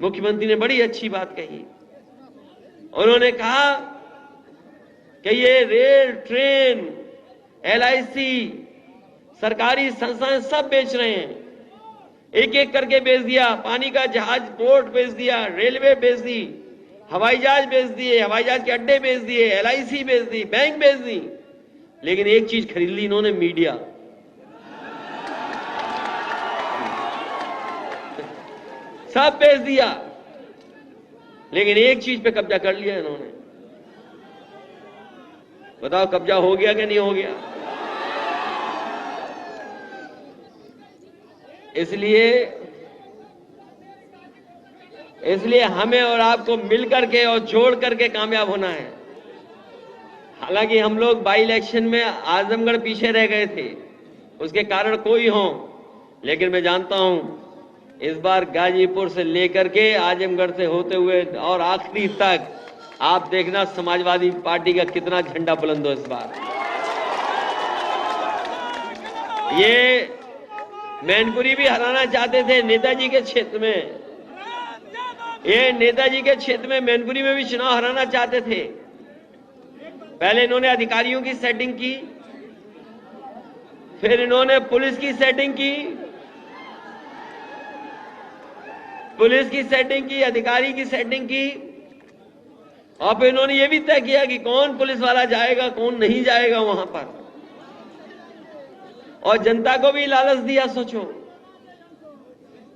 मुख्यमंत्री ने बड़ी अच्छी बात कही। उन्होंने कहा कि ये रेल, ट्रेन, LIC, सरकारी संस्थाएं सब बेच रहे हैं, एक एक करके बेच दिया। पानी का जहाज, पोर्ट बेच दिया, रेलवे बेच दी, हवाई जहाज बेच दिए, हवाई जहाज के अड्डे बेच दिए, LIC बेच दी, बैंक बेच दी, लेकिन एक चीज खरीद ली इन्होंने, मीडिया। सब बेच दिया, लेकिन एक चीज पे कब्जा कर लिया इन्होंने। बताओ कब्जा हो गया कि नहीं हो गया? इसलिए हमें और आपको मिलकर के और जोड़ करके कामयाब होना है। हालांकि हम लोग बाई इलेक्शन में आजमगढ़ पीछे रह गए थे, उसके कारण कोई हो, लेकिन मैं जानता हूं इस बार गाजीपुर से लेकर के आजमगढ़ से होते हुए और आखिरी तक आप देखना समाजवादी पार्टी का कितना झंडा बुलंद हो इस बार। ये मैनपुरी भी हराना चाहते थे नेताजी के क्षेत्र में, ये नेताजी के क्षेत्र में मैनपुरी में भी चुनाव हराना चाहते थे। पहले इन्होंने अधिकारियों की सेटिंग की, फिर इन्होंने पुलिस की सेटिंग की, अधिकारी की सेटिंग की, और फिर इन्होंने ये भी तय किया कि कौन पुलिस वाला जाएगा, कौन नहीं जाएगा वहां पर, और जनता को भी लालच दिया, सोचो।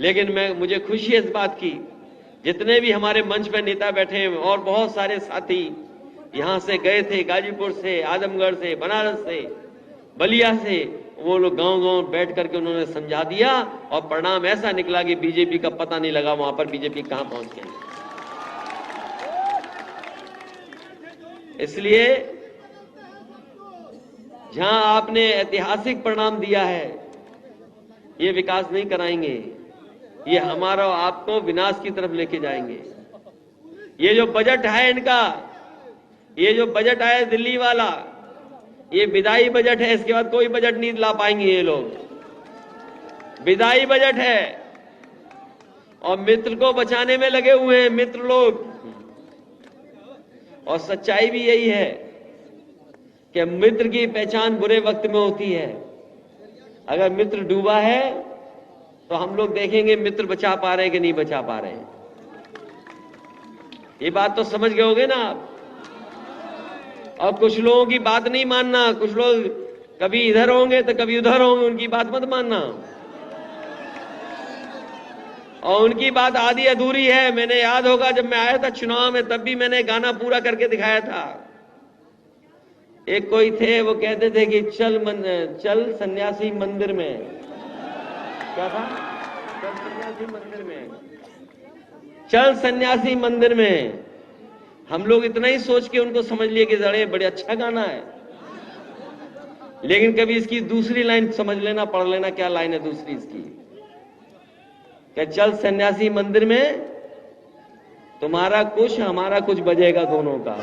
लेकिन मुझे खुशी है इस बात की, जितने भी हमारे मंच पर नेता बैठे हैं और बहुत सारे साथी यहां से गए थे, गाजीपुर से, आजमगढ़ से, बनारस से, बलिया से, वो लोग गांव-गांव बैठ करके उन्होंने समझा दिया, और परिणाम ऐसा निकला कि बीजेपी का पता नहीं लगा वहां पर बीजेपी कहां पहुंच गई। इसलिए जहां आपने ऐतिहासिक परिणाम दिया है, ये विकास नहीं कराएंगे, ये हमारा आपको विनाश की तरफ लेके जाएंगे। ये जो बजट है इनका, ये जो बजट आया दिल्ली वाला, ये विदाई बजट है, इसके बाद कोई बजट नहीं ला पाएंगे ये लोग। विदाई बजट है, और मित्र को बचाने में लगे हुए हैं मित्र लोग। और सच्चाई भी यही है कि मित्र की पहचान बुरे वक्त में होती है। अगर मित्र डूबा है तो हम लोग देखेंगे मित्र बचा पा रहे हैं कि नहीं बचा पा रहे हैं। ये बात तो समझ गए होगे ना आप। और कुछ लोगों की बात नहीं मानना, कुछ लोग कभी इधर होंगे तो कभी उधर होंगे, उनकी बात मत मानना। और उनकी बात आधी अधूरी है। मैंने याद होगा जब मैं आया था चुनाव में, तब भी मैंने गाना पूरा करके दिखाया था। एक कोई थे, वो कहते थे कि चल सन्यासी मंदिर में, क्या था? चल सन्यासी मंदिर में, चल सन्यासी मंदिर में। हम लोग इतना ही सोच के उनको समझ लिए कि जड़े बड़े अच्छा गाना है, लेकिन कभी इसकी दूसरी लाइन समझ लेना, पढ़ लेना, क्या लाइन है दूसरी इसकी, क्या चल सन्यासी मंदिर में, तुम्हारा कुछ हमारा कुछ बजेगा दोनों का।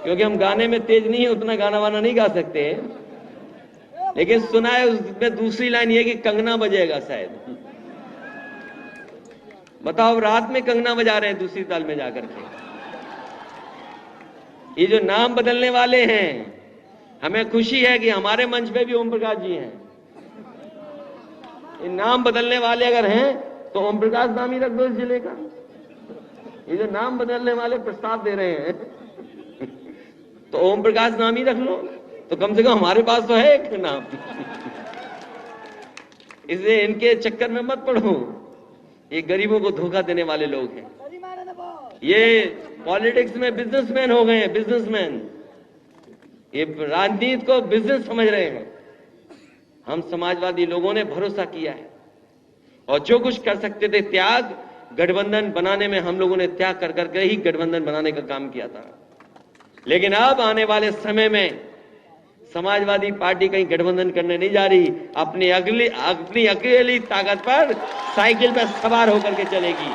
क्योंकि हम गाने में तेज नहीं है, उतना गाना वाना नहीं गा सकते, लेकिन सुना है उसमें दूसरी लाइन ये कि कंगना बजेगा शायद। बताओ, रात में कंगना बजा रहे हैं दूसरी ताल में जाकर के। ये जो नाम बदलने वाले हैं, हमें खुशी है कि हमारे मंच पे भी ओम प्रकाश जी हैं। ये नाम बदलने वाले अगर हैं तो ओम प्रकाश नाम ही रख दो इस जिले का। ये जो नाम बदलने वाले प्रस्ताव दे रहे हैं तो ओम प्रकाश नाम ही रख लो, तो कम से कम हमारे पास तो है एक नाम। इसलिए इनके चक्कर में मत पड़ो, ये गरीबों को धोखा देने वाले लोग हैं। ये पॉलिटिक्स में बिजनेसमैन हो गए हैं, बिजनेसमैन। ये राजनीति को बिजनेस समझ रहे हैं। हम समाजवादी लोगों ने भरोसा किया है और जो कुछ कर सकते थे त्याग, गठबंधन बनाने में हम लोगों ने त्याग कर करके ही गठबंधन बनाने का काम किया था। लेकिन अब आने वाले समय में समाजवादी पार्टी कहीं गठबंधन करने नहीं जा रही, अपनी अकेली ताकत पर साइकिल पर सवार होकर के चलेगी,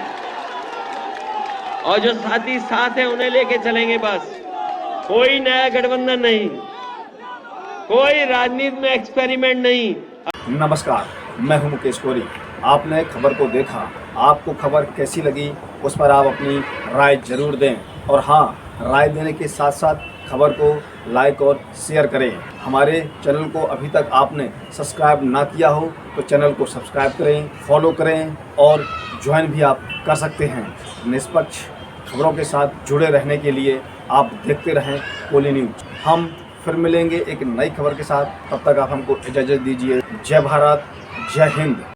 और जो साथी साथ हैं उन्हें लेके चलेंगे। बस कोई नया गठबंधन नहीं, कोई राजनीति में एक्सपेरिमेंट नहीं। नमस्कार, मैं हूं मुकेश कोरी। आपने खबर को देखा, आपको खबर कैसी लगी उस पर आप अपनी राय जरूर दें। और हाँ, राय देने के साथ साथ खबर को लाइक और शेयर करें। हमारे चैनल को अभी तक आपने सब्सक्राइब ना किया हो तो चैनल को सब्सक्राइब करें, फॉलो करें और ज्वाइन भी आप कर सकते हैं। निष्पक्ष खबरों के साथ जुड़े रहने के लिए आप देखते रहें कोली न्यूज। हम फिर मिलेंगे एक नई खबर के साथ, तब तक आप हमको इजाज़त दीजिए। जय भारत, जय हिंद।